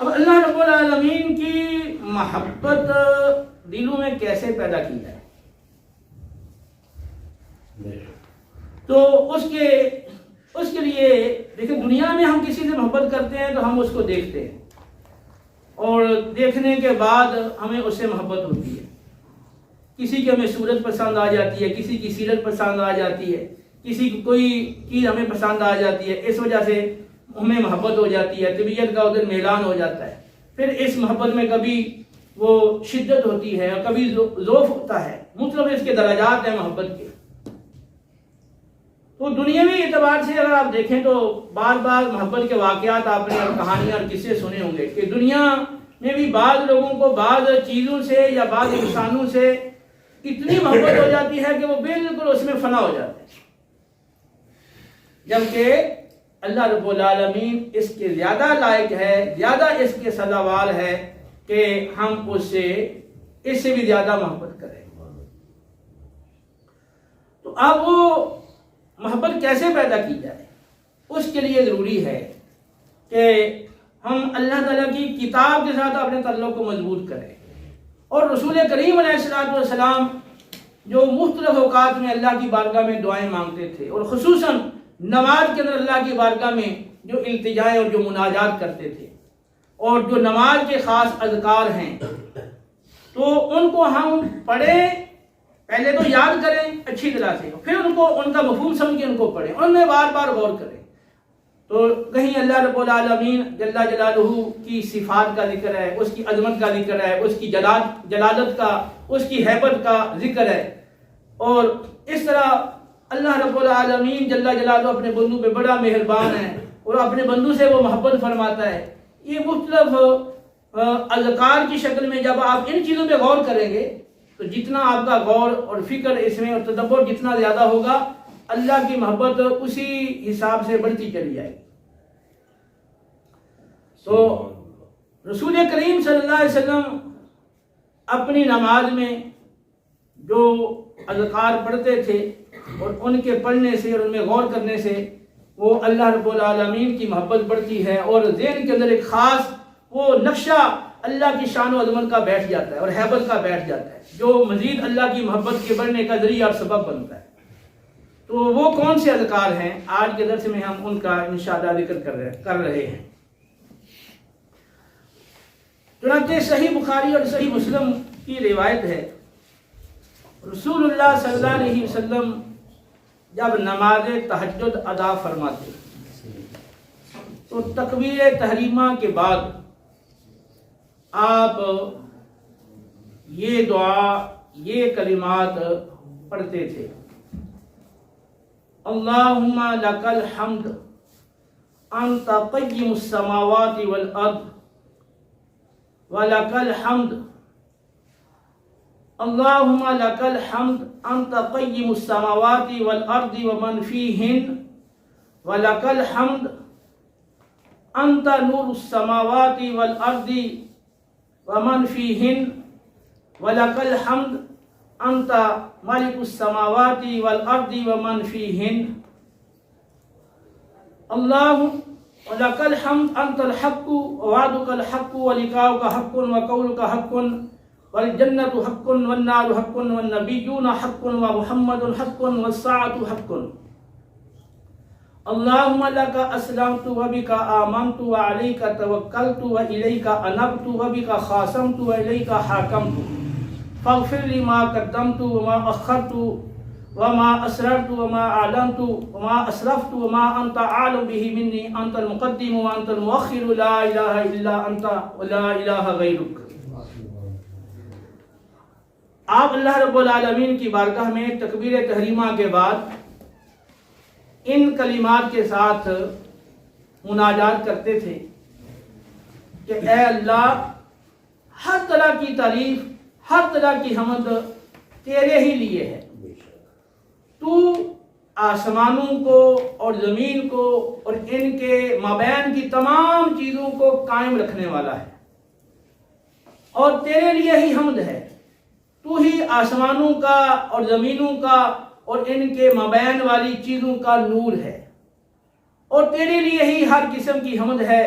اب اللہ رب العالمین کی محبت دلوں میں کیسے پیدا کی جائے؟ تو اس کے لیے دیکھیں، دنیا میں ہم کسی سے محبت کرتے ہیں تو ہم اس کو دیکھتے ہیں، اور دیکھنے کے بعد ہمیں اس سے محبت ہوتی ہے۔ کسی کی ہمیں صورت پسند آ جاتی ہے، کسی کی سیرت پسند آ جاتی ہے، کسی کی کوئی چیز ہمیں پسند آ جاتی ہے، اس وجہ سے ہمیں محبت ہو جاتی ہے، طبیعت کا ادھر میلان ہو جاتا ہے۔ پھر اس محبت میں کبھی وہ شدت ہوتی ہے اور کبھی ضعف ہوتا ہے، مختلف اس کے درجات ہیں محبت کے۔ تو دنیاوی اعتبار سے اگر آپ دیکھیں تو بعض محبت کے واقعات آپ نے اور کہانیاں اور قصے سنے ہوں گے کہ دنیا میں بھی بعض لوگوں کو بعض چیزوں سے یا بعض انسانوں سے اتنی محبت ہو جاتی ہے کہ وہ بالکل اس میں فنا ہو جاتے ہیں، جبکہ اللہ رب العالمین اس کے زیادہ لائق ہے، زیادہ اس کے سزاوار ہے کہ ہم اس سے بھی زیادہ محبت کریں۔ تو اب وہ محبت کیسے پیدا کی جائے؟ اس کے لیے ضروری ہے کہ ہم اللہ تعالیٰ کی کتاب کے ساتھ اپنے تعلق کو مضبوط کریں، اور رسول کریم علیہ الصلوۃ والسلام جو مختلف اوقات میں اللہ کی بارگاہ میں دعائیں مانگتے تھے، اور خصوصاً نماز کے اندر اللہ کی بارگاہ میں جو التجائیں اور جو مناجات کرتے تھے، اور جو نماز کے خاص اذکار ہیں، تو ان کو ہم پڑھیں، پہلے تو یاد کریں اچھی طرح سے، پھر ان کا مفہوم سمجھ کے ان کو پڑھیں، ان میں بار بار غور کریں۔ تو کہیں اللہ رب العالمین جل جلالہ کی صفات کا ذکر ہے، اس کی عظمت کا ذکر ہے، اس کی جلالت کا، اس کی ہیبت کا ذکر ہے، اور اس طرح اللہ رب العالمین جل جلالہ اپنے بندوں پہ بڑا مہربان ہے اور اپنے بندوں سے وہ محبت فرماتا ہے۔ یہ مختلف اذکار کی شکل میں جب آپ ان چیزوں پہ غور کریں گے تو جتنا آپ کا غور اور فکر اس میں اور تدبر جتنا زیادہ ہوگا، اللہ کی محبت اسی حساب سے بڑھتی چلی جائے گی۔ تو رسول کریم صلی اللہ علیہ وسلم اپنی نماز میں جو اذکار پڑھتے تھے، اور ان کے پڑھنے سے اور ان میں غور کرنے سے وہ اللہ رب العالمین کی محبت بڑھتی ہے، اور ذہن کے اندر ایک خاص وہ نقشہ اللہ کی شان و عظمت کا بیٹھ جاتا ہے اور ہیبت کا بیٹھ جاتا ہے، جو مزید اللہ کی محبت کے بڑھنے کا ذریعہ اور سبب بنتا ہے۔ تو وہ کون سے اذکار ہیں؟ آج کے درس میں ہم ان کا انشاءاللہ ذکر کر رہے ہیں۔ چنانچہ صحیح بخاری اور صحیح مسلم کی روایت ہے، رسول اللہ صلی اللہ علیہ وسلم جب نماز تہجد ادا فرماتے تو تکبیر تحریمہ کے بعد آپ یہ دعا، یہ کلمات پڑھتے تھے: اللہم لک الحمد انت قیم السماوات والارض ولک الحمد، اللہم لک الحمد انت قیم السماوات والارض ومن فیہن ولک الحمد انت نور السماوات والارض ومن فیہن ولک الحمد انت مالک السماوات والارض ومن فیہن، اللہم لک الحمد انت الحق ووعدک الحق ولقاؤک حق وقولک حق والجنة حق والنار حق والنبیون حق ومحمد حق والساعة حق، اللہم لک اسلمت وبک آمنت وعلیک توکلت والیک انبت وبک خاصمت والیک حاکمت، فاغفر لی ما قدمت وما اخرت وما اسررت وما اعلنت وما اسرفت وما انت اعلم به منی، انت المقدم وانت المؤخر لا الہ الا انت ولا الہ غیرک۔ آپ اللہ رب العالمین کی بارگاہ میں تکبیر تحریمہ کے بعد ان کلمات کے ساتھ مناجات کرتے تھے کہ اے اللہ، ہر طرح کی تعریف، ہر طرح کی حمد تیرے ہی لیے ہے۔ تو آسمانوں کو اور زمین کو اور ان کے مابین کی تمام چیزوں کو قائم رکھنے والا ہے، اور تیرے لیے ہی حمد ہے۔ تو ہی آسمانوں کا اور زمینوں کا اور ان کے مابین والی چیزوں کا نور ہے، اور تیرے لیے ہی ہر قسم کی حمد ہے۔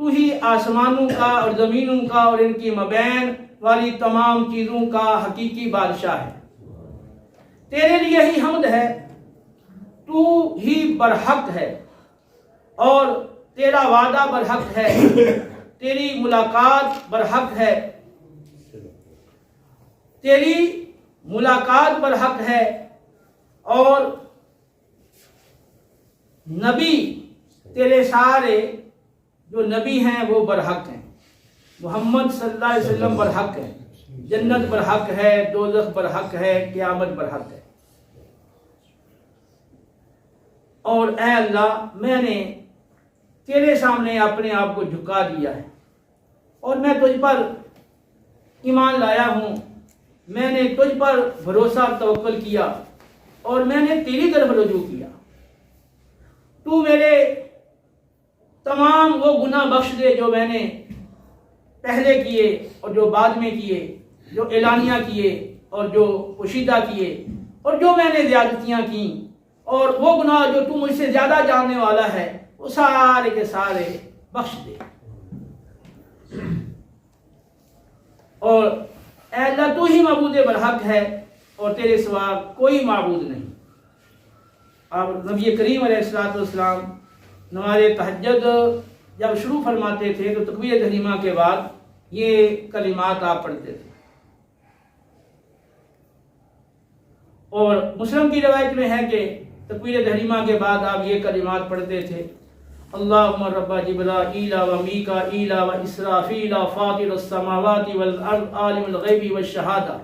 تو ہی آسمانوں کا اور زمینوں کا اور ان کی مابین والی تمام چیزوں کا حقیقی بادشاہ ہے۔ تیرے لیے ہی حمد ہے، تو ہی برحق ہے اور تیرا وعدہ برحق ہے، تیری ملاقات برحق ہے، تیری ملاقات برحق ہے، اور نبی تیرے سارے جو نبی ہیں وہ برحق ہیں۔ محمد صلی اللہ علیہ وسلم برحق ہے، جنت برحق ہے، دوزخ برحق ہے، قیامت برحق ہے۔ اور اے اللہ، میں نے تیرے سامنے اپنے آپ کو جھکا دیا ہے اور میں تجھ پر ایمان لایا ہوں، میں نے تجھ پر بھروسہ اور توکل کیا اور میں نے تیری طرف رجوع کیا۔ تو میرے تمام وہ گناہ بخش دے جو میں نے پہلے کیے اور جو بعد میں کیے، جو اعلانیہ کیے اور جو پوشیدہ کیے، اور جو میں نے زیادتیاں کیں، اور وہ گناہ جو تو مجھ سے زیادہ جاننے والا ہے وہ سارے کے سارے بخش دے۔ اور اے اللہ، تو ہی معبود برحق ہے اور تیرے سوا کوئی معبود نہیں۔ اب نبی کریم علیہ السلام نماز تہجد جب شروع فرماتے تھے تو تکبیر تحریمہ کے بعد یہ کلمات آپ پڑھتے تھے، اور مسلم کی روایت میں ہے کہ تکبیر تحریمہ کے بعد آپ یہ کلمات پڑھتے تھے: اللہم رب جبرائیل و میکائیل و اسرافیل فاطر السماوات والارض عالم الغیب والشہادہ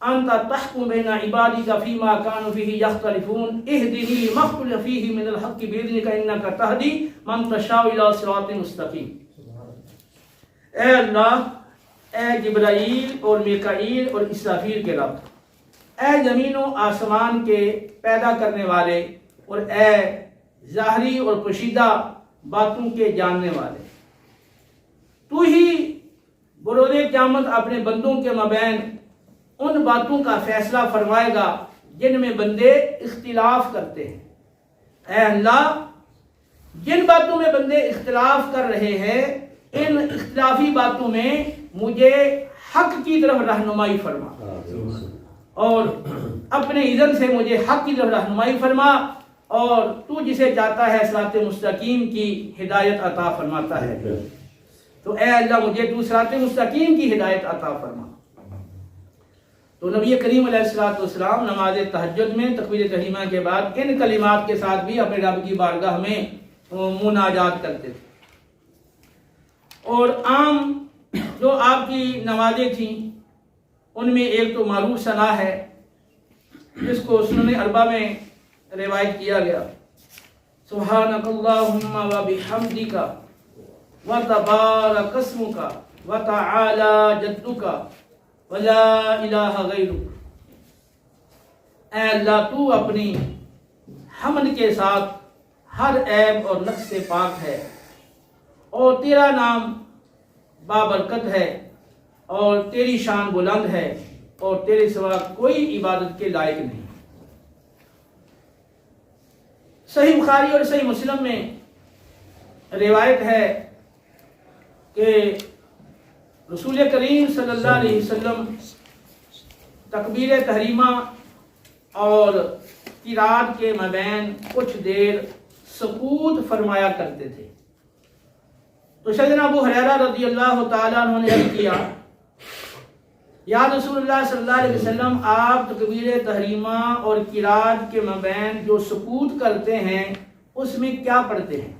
انت تحکم بین عبادک فیما کانوا فیہ یختلفون اہدنی لما اختلف فیہ من الحق باذنک انک تہدی من تشاء الی صراط مستقیم۔ اے اللہ، اے جبرائیل اور میکائیل اور اسرافیل کے رب، اے زمین و آسمان کے پیدا کرنے والے، اور اے ظاہری اور پوشیدہ باتوں کے جاننے والے، تو ہی بروز قیامت اپنے بندوں کے مابین ان باتوں کا فیصلہ فرمائے گا جن میں بندے اختلاف کرتے ہیں۔ اے اللہ، جن باتوں میں بندے اختلاف کر رہے ہیں، ان اختلافی باتوں میں مجھے حق کی طرف رہنمائی فرما، اور اپنے اذن سے مجھے حق کی طرف رہنمائی فرما، اور تو جسے چاہتا ہے صراط مستقیم کی ہدایت عطا فرماتا ہے۔ تو اے اللہ، مجھے تو صراط مستقیم کی ہدایت عطا فرما۔ تو نبی کریم علیہ السلام نماز تہجد میں تکبیر تحریمہ کے بعد ان کلمات کے ساتھ بھی اپنے رب کی بارگاہ میں مناجات کرتے تھے۔ اور عام جو آپ کی نمازیں تھیں ان میں ایک تو معروف ثنا ہے جس کو سنن اربع میں روایت کیا گیا: سبحانک اللہم و بحمدک و تبارک اسمک و تعالی جدک ولا الہ غیرک۔ اے اللہ، تو اپنی حمد کے ساتھ ہر عیب اور نقص سے پاک ہے، اور تیرا نام بابرکت ہے، اور تیری شان بلند ہے، اور تیرے سوا کوئی عبادت کے لائق نہیں۔ صحیح بخاری اور صحیح مسلم میں روایت ہے کہ رسول کریم صلی اللہ علیہ وسلم تکبیر تحریمہ اور قرات کے مابین کچھ دیر سکوت فرمایا کرتے تھے۔ تو سیدنا ابو ہریرہ رضی اللہ تعالیٰ عنہ نے عرض کیا: یا رسول اللہ صلی اللہ علیہ وسلم، آپ تکبیر تحریمہ اور قرات کے مابین جو سکوت کرتے ہیں اس میں کیا پڑھتے ہیں؟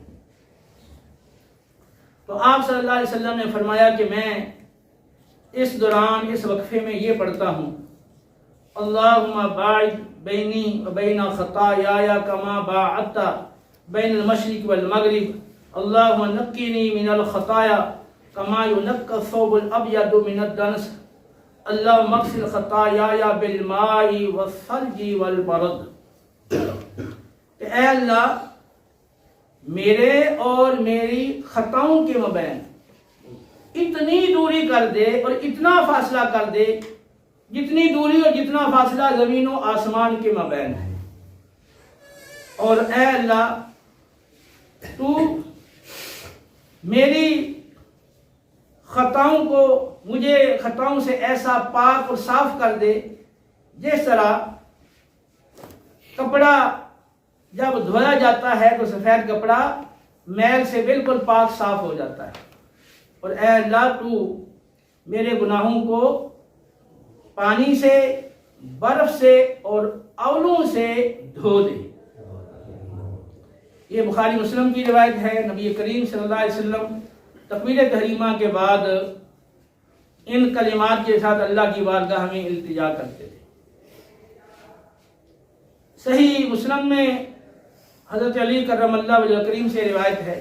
تو آپ صلی اللہ علیہ وسلم نے فرمایا کہ میں اس دوران، اس وقفے میں یہ پڑھتا ہوں: اللہم باعد بینی و بین خطایایا کما باعدت بین المشرق والمغرب، اللہم نقینی من الخطایا کما ینقی الثوب الابیض من الدنس، اللہم اغسل خطایایا بالماء والثلج والبرد۔ کہ اے اللہ، میرے اور میری خطاؤں کے مابین اتنی دوری کر دے اور اتنا فاصلہ کر دے جتنی دوری اور جتنا فاصلہ زمین و آسمان کے مابین ہے، اور اے اللہ، تو میری خطاؤں کو، مجھے خطاؤں سے ایسا پاک اور صاف کر دے جس طرح کپڑا جب دھویا جاتا ہے تو سفید کپڑا میل سے بالکل پاک صاف ہو جاتا ہے، اور اے اللہ تو میرے گناہوں کو پانی سے، برف سے اور اولوں سے دھو دے۔ یہ بخاری مسلم کی روایت ہے۔ نبی کریم صلی اللہ علیہ وسلم تکبیر تحریمہ کے بعد ان کلمات کے ساتھ اللہ کی بارگاہ میں التجا کرتے تھے۔ صحیح مسلم میں حضرت علی کرم اللہ وجہ کریم سے روایت ہے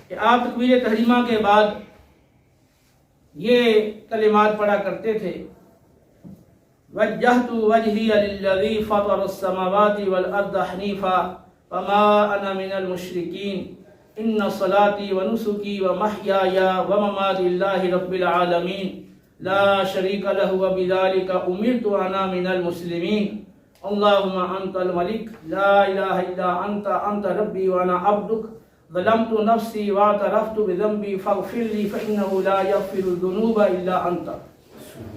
کہ آپ تکبیر تحریمہ کے بعد یہ کلمات پڑھا کرتے تھے: وجہت وجہی للذی فطر السماوات والارض حنیفا وما انا من المشرکین ان صلاتی ونسکی ومحیای ومماتی للہ رب العالمین لا شریک لہ وبذالک امرت وانا من المسلمین اللہم انت الملک لا الہ الا انت ربی وانا عبدک ظلمت نفسی واعترفت بذنبی فاغفر لی فإنہ لا یغفر الذنوب الا انت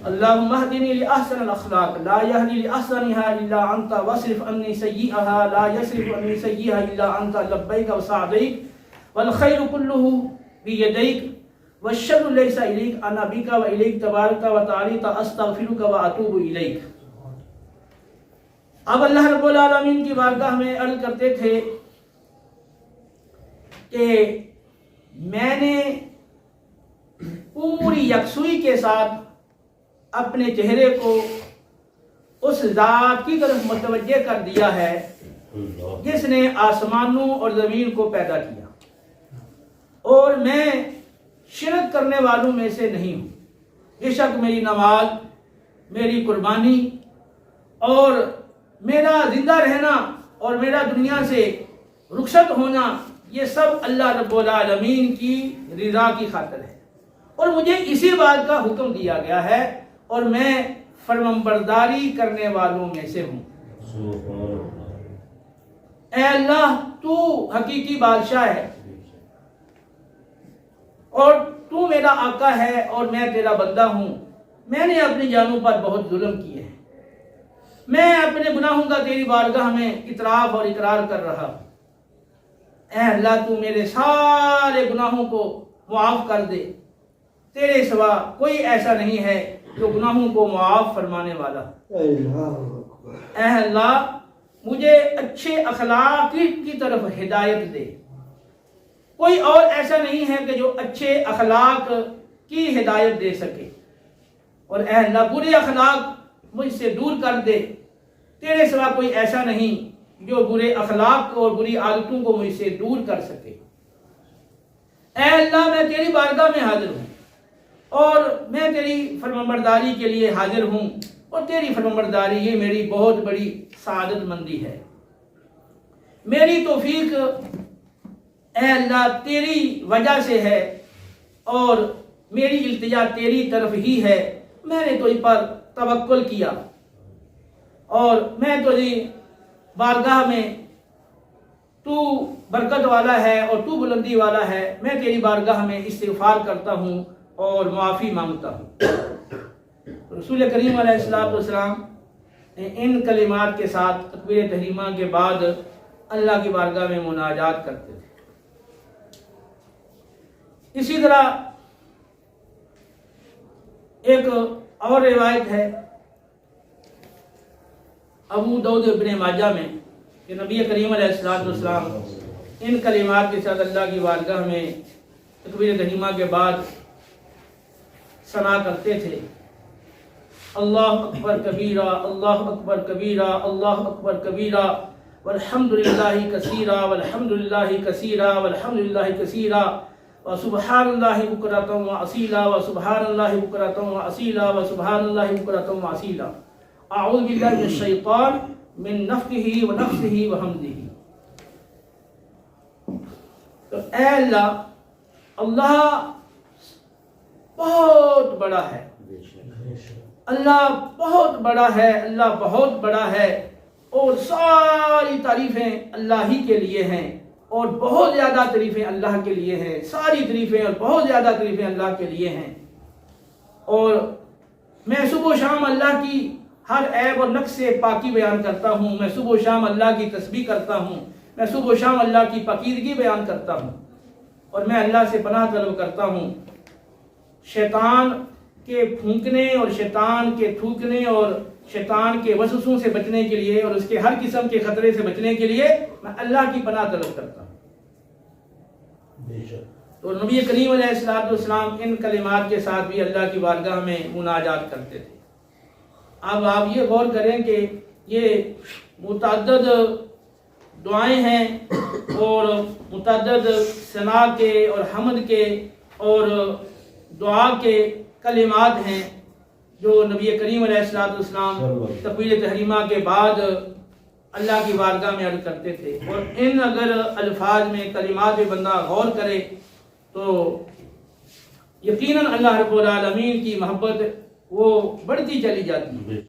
اللہم اہدنی لأحسن الاخلاق لا یہدی لأحسنها الا انت واصرف عنی سیئها لا یصرف عنی سیئها الا انت لبیک وسعدیک والخیر کلہ بیدیک والشر لیس الیک انا بک و الیک تبارک و تعالی استغفرک و اتوب الیک۔ اب اللہ رب العالمین کی بارگاہ میں عرض کرتے تھے کہ میں نے پوری یکسوئی کے ساتھ اپنے چہرے کو اس ذات کی طرف متوجہ کر دیا ہے جس نے آسمانوں اور زمین کو پیدا کیا، اور میں شرک کرنے والوں میں سے نہیں ہوں۔ بے شک میری نماز، میری قربانی اور میرا زندہ رہنا اور میرا دنیا سے رخصت ہونا، یہ سب اللہ رب العالمین کی رضا کی خاطر ہے، اور مجھے اسی بات کا حکم دیا گیا ہے، اور میں فرمانبرداری کرنے والوں میں سے ہوں۔ اے اللہ تو حقیقی بادشاہ ہے، اور تو میرا آقا ہے اور میں تیرا بندہ ہوں۔ میں نے اپنی جانوں پر بہت ظلم کیے ہیں، میں اپنے گناہوں کا تیری بارگاہ میں اعتراف اور اقرار کر رہا ہوں۔ اے اللہ تو میرے سارے گناہوں کو معاف کر دے، تیرے سوا کوئی ایسا نہیں ہے جو گناہوں کو معاف فرمانے والا۔ اے اللہ مجھے اچھے اخلاق کی طرف ہدایت دے، کوئی اور ایسا نہیں ہے کہ جو اچھے اخلاق کی ہدایت دے سکے، اور اے اللہ برے اخلاق مجھ سے دور کر دے، تیرے سوا کوئی ایسا نہیں جو برے اخلاق اور بری عادتوں کو مجھ سے دور کر سکے۔ اے اللہ میں تیری بارگاہ میں حاضر ہوں، اور میں تیری فرمانبرداری کے لیے حاضر ہوں، اور تیری فرمانبرداری یہ میری بہت بڑی سعادت مندی ہے۔ میری توفیق اے اللہ تیری وجہ سے ہے، اور میری التجا تیری طرف ہی ہے۔ میں نے تجھ پر توکل کیا، اور میں تجھے بارگاہ میں، تو برکت والا ہے اور تو بلندی والا ہے، میں تیری بارگاہ میں استغفار کرتا ہوں اور معافی مانگتا ہوں۔ رسول کریم علیہ السلام ان کلمات کے ساتھ تکبیر تحریمہ کے بعد اللہ کی بارگاہ میں مناجات کرتے تھے۔ اسی طرح ایک اور روایت ہے ابو داؤد ابن ماجہ میں کہ نبی کریم علیہ السلام ان کلمات کے ساتھ اللہ کی بارگاہ میں تکبیر تحریمہ کے بعد ثنا کرتے تھے: اللہ اکبر کبیرہ، اللہ اکبر کبیرہ، اللہ اکبر کبیرہ، والحمد للہ کثیرہ، والحمد للہ کثیرہ، والحمد للہ کثیرہ، وسبحان اللہ بکرۃ واصیلا، وسبحان اللہ بکرۃ واصیلا، وسبحان اللہ بکرۃ واصیلا۔ اعوذ باللہ من الشیطان من نفخہ ونفثہ وحمدہ۔ تو اے اللہ، اللہ بہت بڑا ہے، اللہ بہت بڑا ہے، اللہ بہت بڑا ہے، اور ساری تعریفیں اللہ ہی کے لیے ہیں، اور بہت زیادہ تعریفیں اللہ کے لیے ہیں، ساری تعریفیں اور بہت زیادہ تعریفیں اللہ کے لیے ہیں، اور میں صبح و شام اللہ کی ہر عیب اور نقص سے پاکی بیان کرتا ہوں، میں صبح و شام اللہ کی تسبیح کرتا ہوں، میں صبح و شام اللہ کی پاکیزگی بیان کرتا ہوں، اور میں اللہ سے پناہ طلب کرتا ہوں شیطان کے پھونکنے اور شیطان کے تھوکنے اور شیطان کے وسوسوں سے بچنے کے لیے اور اس کے ہر قسم کے خطرے سے بچنے کے لیے میں اللہ کی پناہ طلب کرتا ہوں۔ تو نبی کریم علیہ السلام ان کلمات کے ساتھ بھی اللہ کی بارگاہ میں مناجات کرتے تھے۔ اب آپ یہ غور کریں کہ یہ متعدد دعائیں ہیں اور متعدد ثنا کے اور حمد کے اور دعا کے کلمات ہیں جو نبی کریم علیہ السلام تکبیر تحریمہ کے بعد اللہ کی بارگاہ میں عرض کرتے تھے، اور ان اگر الفاظ میں کلمات میں بندہ غور کرے تو یقیناً اللہ رب العالمین کی محبت وہ بڑھتی چلی جاتی ہے۔